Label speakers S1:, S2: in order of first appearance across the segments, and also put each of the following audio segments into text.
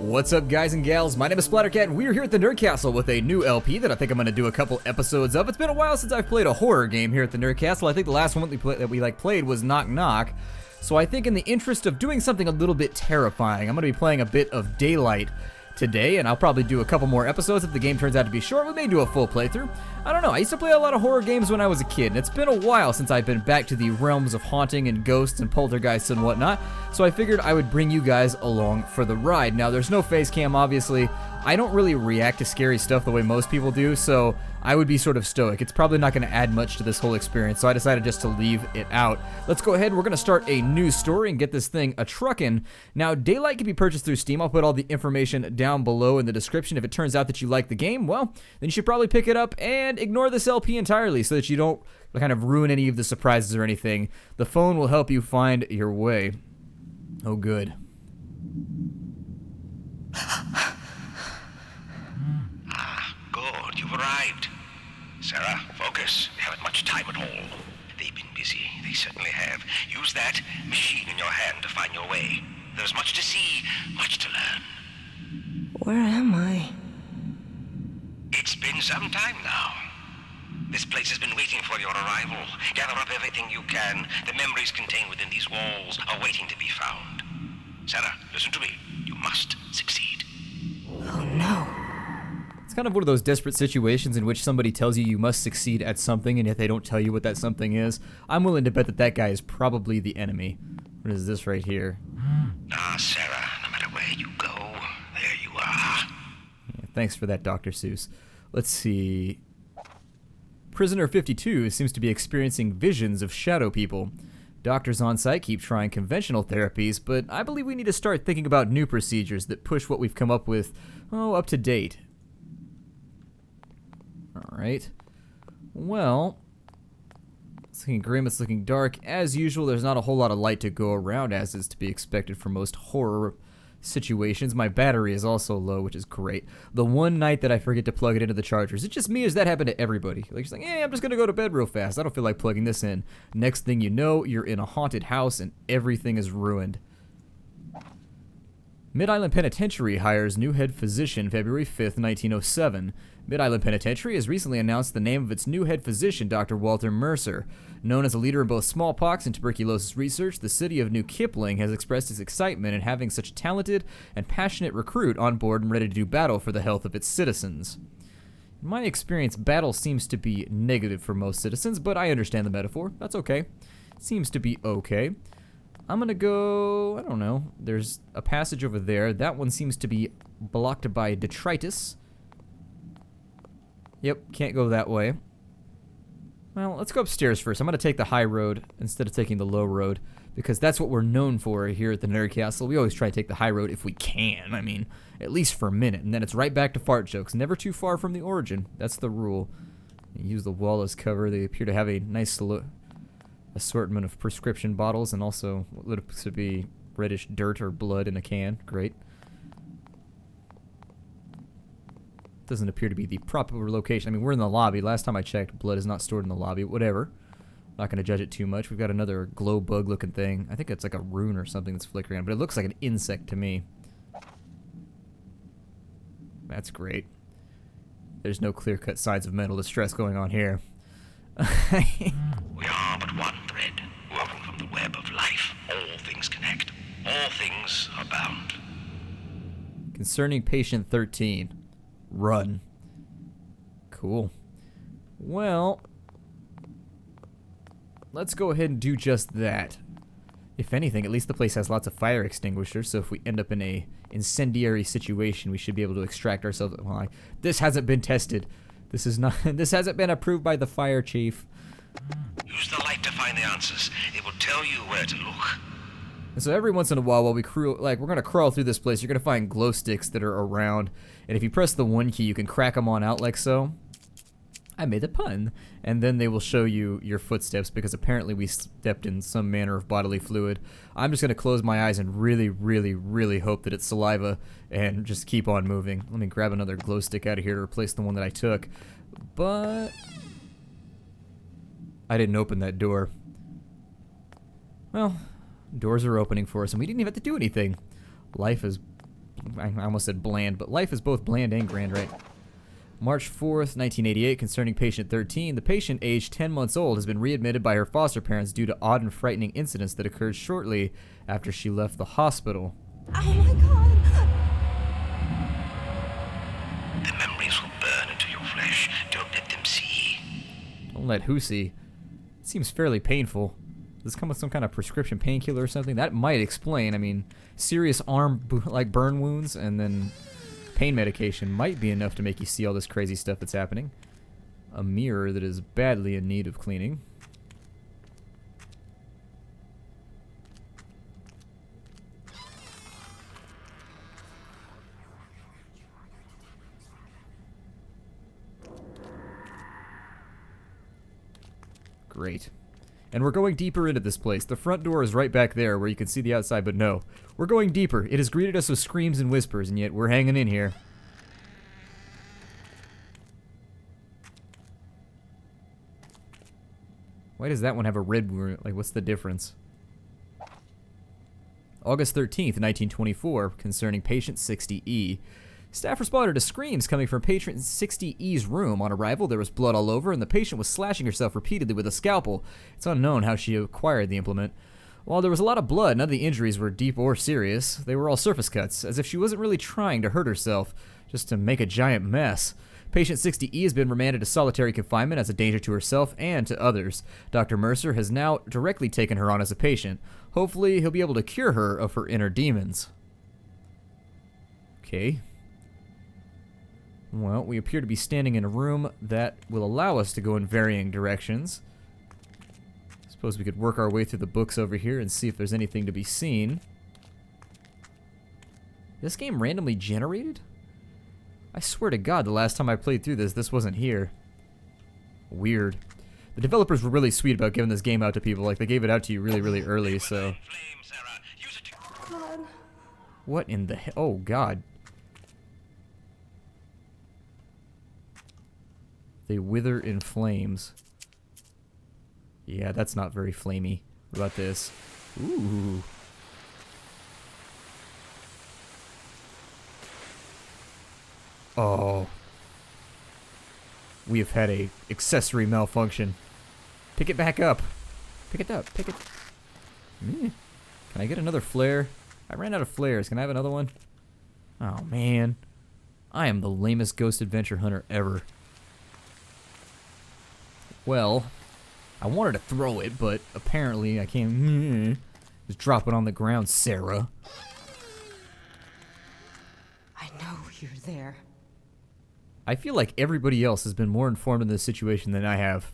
S1: What's up, guys and gals? My name is Splattercat, and we're here at the Nerd Castle with a new LP that I think I'm going to do a couple episodes of. It's been a while since I've played a horror game here at the Nerd Castle. I think the last one that we played was Knock Knock. So I think in the interest of doing something a little bit terrifying, I'm going to be playing a bit of Daylight today, and I'll probably do a couple more episodes if the game turns out to be short. We may do a full playthrough. I don't know, I used to play a lot of horror games when I was a kid, and it's been a while since I've been back to the realms of haunting and ghosts and poltergeists and whatnot, so I figured I would bring you guys along for the ride. Now, there's no face cam, obviously. I don't really react to scary stuff the way most people do, so I would be sort of stoic. It's probably not going to add much to this whole experience, so I decided just to leave it out. Let's go ahead, we're going to start a new story and get this thing a-truckin'. Now, Daylight can be purchased through Steam. I'll put all the information down below in the description. If it turns out that you like the game, well, then you should probably pick it up and ignore this LP entirely so that you don't kind of ruin any of the surprises or anything. The phone will help you find your way. Oh, good.
S2: Good, you've arrived. Sarah, focus. They haven't much time at all. They've been busy. They certainly have. Use that machine in your hand to find your way. There's much to see, much to learn.
S3: Where am I?
S2: It's been some time now. This place has been waiting for your arrival. Gather up everything you can. The memories contained within these walls are waiting to be found. Sarah, listen to me. You must succeed.
S3: Oh no.
S1: It's kind of one of those desperate situations in which somebody tells you must succeed at something, and yet they don't tell you what that something is. I'm willing to bet that that guy is probably the enemy. What is this right here?
S2: Ah, Sarah, no matter where you go, there you are.
S1: Yeah, thanks for that, Dr. Seuss. Let's see. Prisoner 52 seems to be experiencing visions of shadow people. Doctors on site keep trying conventional therapies, but I believe we need to start thinking about new procedures that push what we've come up with, up to date. Alright. Well, it's looking grim, it's looking dark. As usual, there's not a whole lot of light to go around, as is to be expected for most horror situations. My battery is also low, which is great. The one night that I forget to plug it into the charger, is it just me or does that happen to everybody? Like, just like, I'm just gonna go to bed real fast. I don't feel like plugging this in. Next thing you know, you're in a haunted house and everything is ruined. Mid-Island Penitentiary hires new head physician February 5th, 1907. Mid-Island Penitentiary has recently announced the name of its new head physician, Dr. Walter Mercer. Known as a leader in both smallpox and tuberculosis research, the city of New Kipling has expressed its excitement in having such a talented and passionate recruit on board and ready to do battle for the health of its citizens. In my experience, battle seems to be negative for most citizens, but I understand the metaphor. That's okay. Seems to be okay. I'm gonna go, I don't know, there's a passage over there. That one seems to be blocked by detritus. Yep, can't go that way. Well, let's go upstairs first. I'm gonna take the high road instead of taking the low road, because that's what we're known for here at the Nerd Castle. We always try to take the high road if we can. I mean, at least for a minute, and then it's right back to fart jokes. Never too far from the origin. That's the rule. Use the wall as cover. They appear to have a nice assortment of prescription bottles and also what looks to be reddish dirt or blood in a can. Great. Doesn't appear to be the proper location. I mean, we're in the lobby. Last time I checked, blood is not stored in the lobby. Whatever. Not going to judge it too much. We've got another glow bug looking thing. I think it's like a rune or something that's flickering, but it looks like an insect to me. That's great. There's no clear-cut signs of mental distress going on here.
S2: We are but one thread, woven from the web of life. All things connect. All things are bound.
S1: Concerning patient 13. Run. Cool. Well, let's go ahead and do just that. If anything, at least the place has lots of fire extinguishers, so if we end up in a incendiary situation, we should be able to extract ourselves. Well, this hasn't been tested. This is not. This hasn't been approved by the fire chief.
S2: Use the light to find the answers. It will tell you where to look.
S1: And so every once in a while, while we're gonna crawl through this place, you're gonna find glow sticks that are around, and if you press the 1 key, you can crack them on out like so. I made a pun. And then they will show you your footsteps, because apparently we stepped in some manner of bodily fluid. I'm just gonna close my eyes and really, really, really hope that it's saliva, and just keep on moving. Let me grab another glow stick out of here to replace the one that I took. But I didn't open that door. Well, doors are opening for us, and we didn't even have to do anything. Life is I almost said bland, but life is both bland and grand, right? March 4th, 1988, concerning patient 13. The patient, aged 10 months old, has been readmitted by her foster parents due to odd and frightening incidents that occurred shortly after she left the hospital.
S3: Oh my god!
S2: The memories will burn into your flesh. Don't let them see.
S1: Don't let who see? It seems fairly painful. Does this come with some kind of prescription painkiller or something? That might explain. I mean, serious arm like burn wounds and then pain medication might be enough to make you see all this crazy stuff that's happening. A mirror that is badly in need of cleaning. Great. And we're going deeper into this place. The front door is right back there where you can see the outside, but no. We're going deeper. It has greeted us with screams and whispers, and yet we're hanging in here. Why does that one have a red wound? Like, what's the difference? August 13th, 1924, concerning patient 60E. Staff responded to screams coming from patient 60E's room. On arrival, there was blood all over, and the patient was slashing herself repeatedly with a scalpel. It's unknown how she acquired the implement. While there was a lot of blood, none of the injuries were deep or serious. They were all surface cuts, as if she wasn't really trying to hurt herself, just to make a giant mess. Patient 60E has been remanded to solitary confinement as a danger to herself and to others. Dr. Mercer has now directly taken her on as a patient. Hopefully, he'll be able to cure her of her inner demons. Okay. Well, we appear to be standing in a room that will allow us to go in varying directions. Suppose we could work our way through the books over here and see if there's anything to be seen. This game randomly generated? I swear to God, the last time I played through this wasn't here. Weird. The developers were really sweet about giving this game out to people. Like, they gave it out to you really, really early, so...
S3: God.
S1: What in the hell? Oh, God. They wither in flames. Yeah, that's not very flamey. What about this? Ooh. Oh. We have had a accessory malfunction. Pick it back up. Pick it up. Pick it. Can I get another flare? I ran out of flares. Can I have another one? Oh, man. I am the lamest ghost adventure hunter ever. Well, I wanted to throw it, but apparently I can't. Just drop it on the ground, Sarah.
S3: I know you're there.
S1: I feel like everybody else has been more informed in this situation than I have.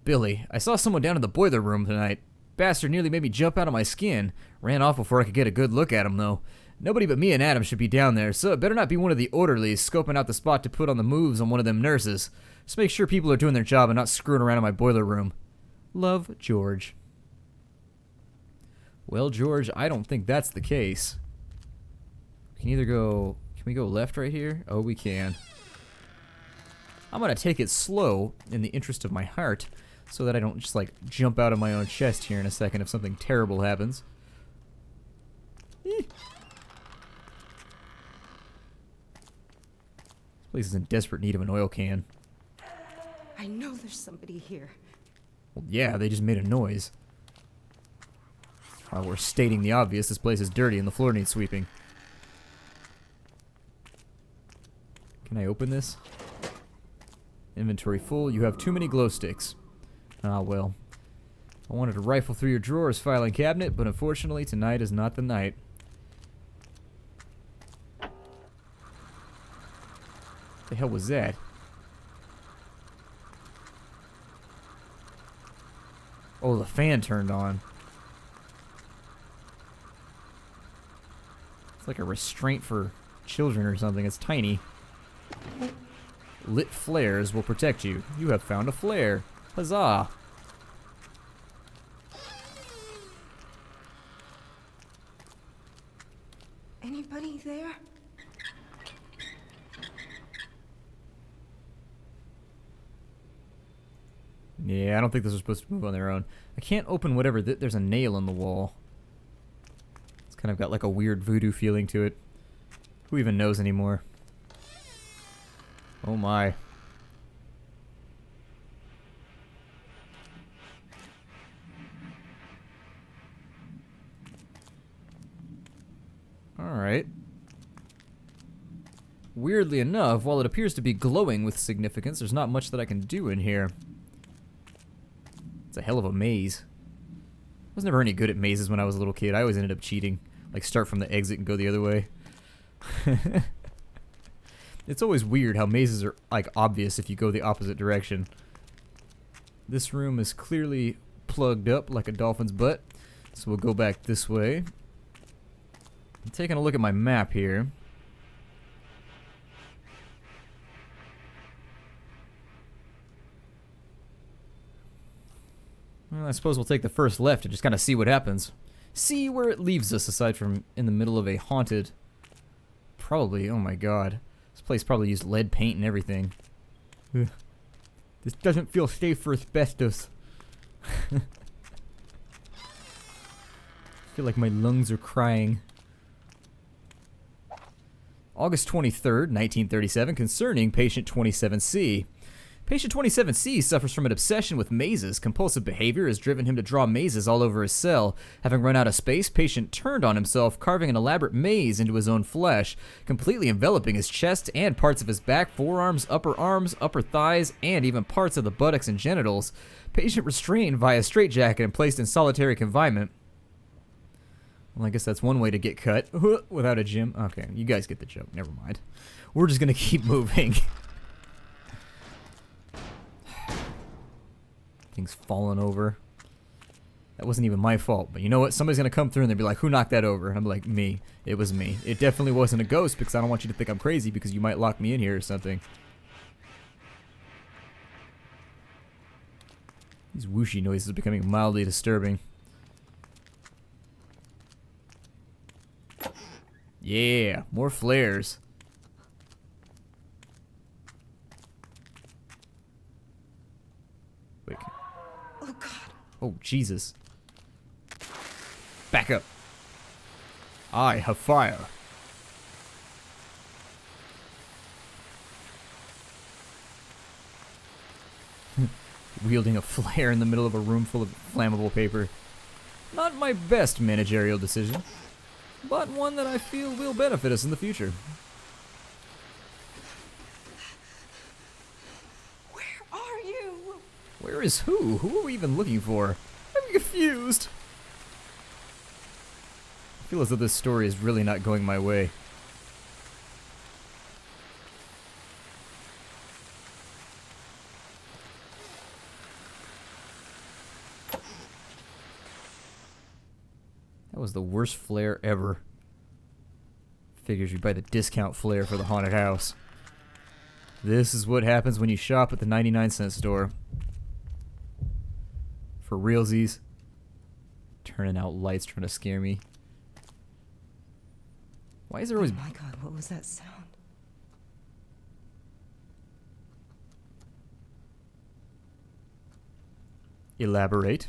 S1: Billy, I saw someone down in the boiler room tonight. Bastard nearly made me jump out of my skin. Ran off before I could get a good look at him, though. Nobody but me and Adam should be down there, so it better not be one of the orderlies scoping out the spot to put on the moves on one of them nurses. Just make sure people are doing their job and not screwing around in my boiler room. Love, George. Well, George, I don't think that's the case. Can we go left right here? Oh, we can. I'm gonna take it slow in the interest of my heart so that I don't just like jump out of my own chest here in a second if something terrible happens. This place is in desperate need of an oil can.
S3: I know there's somebody here.
S1: Well, yeah, they just made a noise. While we're stating the obvious, this place is dirty and the floor needs sweeping. Can I open this? Inventory full. You have too many glow sticks. Ah, well. I wanted to rifle through your drawers, filing cabinet, but unfortunately tonight is not the night. What the hell was that? Oh, the fan turned on. It's like a restraint for children or something. It's tiny. Lit flares will protect you. You have found a flare. Huzzah!
S3: Anybody there?
S1: Yeah, I don't think this was supposed to move on their own. I can't open whatever. There's a nail in the wall. It's kind Kind of got like a weird voodoo feeling to it. Who even knows anymore? Oh my. Alright. Weirdly enough, while it appears to be glowing with significance, there's not much that I can do in here. It's a hell of a maze. I was never any good at mazes when I was a little kid. I always ended up cheating. Like, start from the exit and go the other way. It's always weird how mazes are, like, obvious if you go the opposite direction. This room is clearly plugged up like a dolphin's butt. So we'll go back this way. I'm taking a look at my map here. Well, I suppose we'll take the first left and just kind of see what happens. See where it leaves us, aside from in the middle of a haunted... Probably, oh my god. This place probably used lead paint and everything. Ugh. This doesn't feel safe for asbestos. I feel like my lungs are crying. August 23rd, 1937, concerning patient 27C. Patient 27C suffers from an obsession with mazes. Compulsive behavior has driven him to draw mazes all over his cell. Having run out of space, patient turned on himself, carving an elaborate maze into his own flesh, completely enveloping his chest and parts of his back, forearms, upper thighs, and even parts of the buttocks and genitals. Patient restrained via straitjacket and placed in solitary confinement. Well, I guess that's one way to get cut. Without a gym. Okay, you guys get the joke. Never mind. We're just gonna keep moving. Things falling over. That wasn't even my fault, but you know what? Somebody's gonna come through and they'll be like, who knocked that over? And I'm like, me. It was me. It definitely wasn't a ghost because I don't want you to think I'm crazy because you might lock me in here or something. These whooshy noises are becoming mildly disturbing. Yeah, more flares. Wait.
S3: Oh, God.
S1: Oh, Jesus. Back up. I have fire. Wielding a flare in the middle of a room full of flammable paper. Not my best managerial decision, but one that I feel will benefit us in the future.
S3: Where are you?
S1: Where is who? Who are we even looking for? I'm confused. I feel as though this story is really not going my way. That was the worst flare ever. Figures you'd buy the discount flare for the haunted house. This is what happens when you shop at the 99-cent store. For realsies. Turning out lights trying to scare me. Why is there always...
S3: Oh my God, what was that sound?
S1: Elaborate.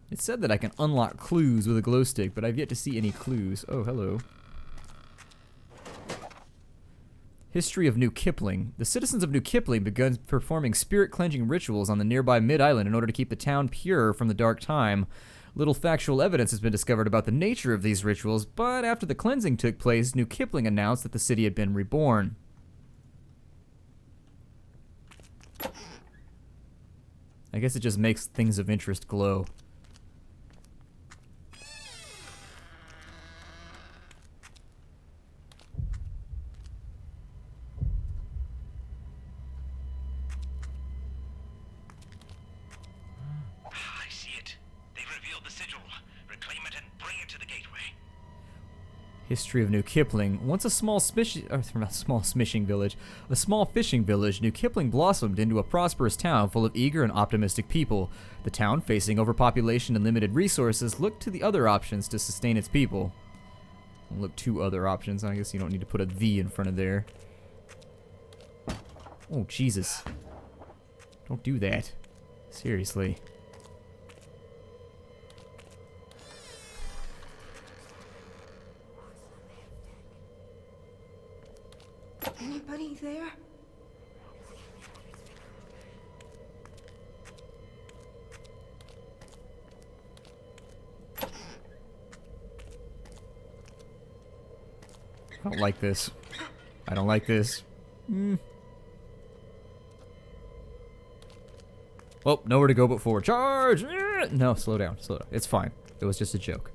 S1: It said that I can unlock clues with a glow stick, but I've yet to see any clues. Oh, hello. History of New Kipling. The citizens of New Kipling began performing spirit-cleansing rituals on the nearby mid-island in order to keep the town pure from the dark time. Little factual evidence has been discovered about the nature of these rituals, but after the cleansing took place, New Kipling announced that the city had been reborn. I guess it just makes things of interest glow. History of New Kipling. Once a small fishing village, New Kipling blossomed into a prosperous town full of eager and optimistic people. The town, facing overpopulation and limited resources, looked to the other options to sustain its people. Look to other options. I guess you don't need to put a "the" in front of there. Oh, Jesus. Don't do that. Seriously.
S3: Anybody there?
S1: I don't like this. I don't like this. Well, nowhere to go but forward. Charge! No, slow down, slow down. It's fine. It was just a joke.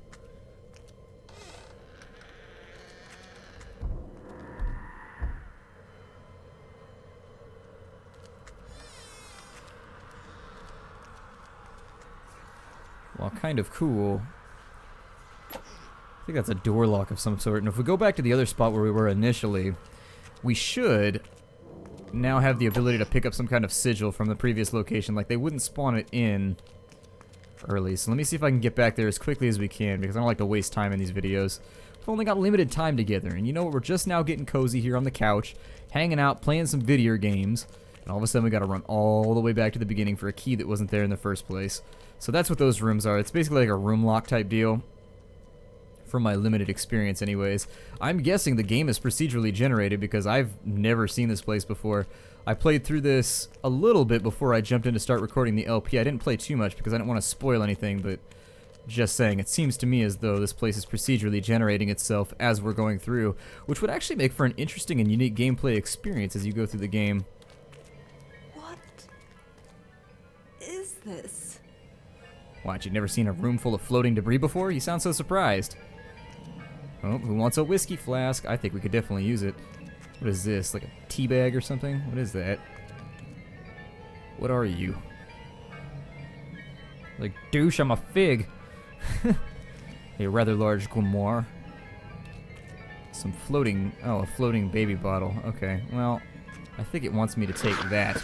S1: Well, kind of cool. I think that's a door lock of some sort. And if we go back to the other spot where we were initially, we should now have the ability to pick up some kind of sigil from the previous location. Like, they wouldn't spawn it in early. So let me see if I can get back there as quickly as we can, because I don't like to waste time in these videos. We've only got limited time together. And you know what? We're just now getting cozy here on the couch, hanging out, playing some video games. And all of a sudden we got to run all the way back to the beginning for a key that wasn't there in the first place. So that's what those rooms are. It's basically like a room lock type deal. From my limited experience anyways. I'm guessing the game is procedurally generated because I've never seen this place before. I played through this a little bit before I jumped in to start recording the LP. I didn't play too much because I didn't want to spoil anything, but just saying, it seems to me as though this place is procedurally generating itself as we're going through, which would actually make for an interesting and unique gameplay experience as you go through the game.
S3: What is this?
S1: What, you've never seen a room full of floating debris before? You sound so surprised. Oh, who wants a whiskey flask? I think we could definitely use it. What is this? Like a tea bag or something? What is that? What are you? Like, douche, I'm a fig. A rather large grimoire. Some floating... Oh, a floating baby bottle. Okay, well, I think it wants me to take that.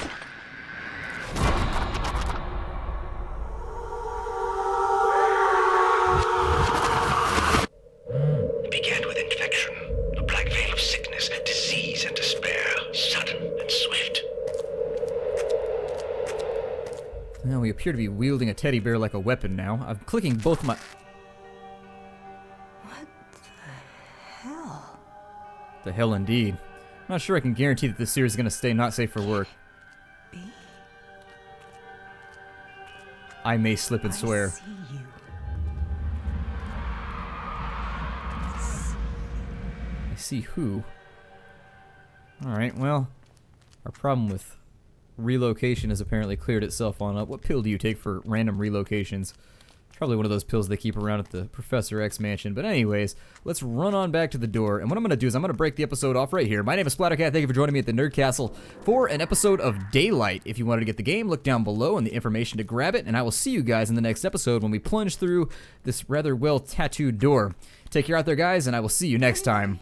S1: Now we appear to be wielding a teddy bear like a weapon now. I'm clicking both my...
S3: What the hell?
S1: The hell indeed. I'm not sure I can guarantee that this series is going to stay not safe for work.
S3: B?
S1: I may slip and swear.
S3: I see you.
S1: I see who? Alright, well, our problem with relocation has apparently cleared itself on up. What pill do you take for random relocations? Probably one of those pills they keep around at the Professor X mansion. But anyways, let's run on back to the door. And what I'm going to do is I'm going to break the episode off right here. My name is Splattercat. Thank you for joining me at the Nerd Castle for an episode of Daylight. If you wanted to get the game, look down below and the information to grab it. And I will see you guys in the next episode when we plunge through this rather well-tattooed door. Take care out there, guys, and I will see you next time.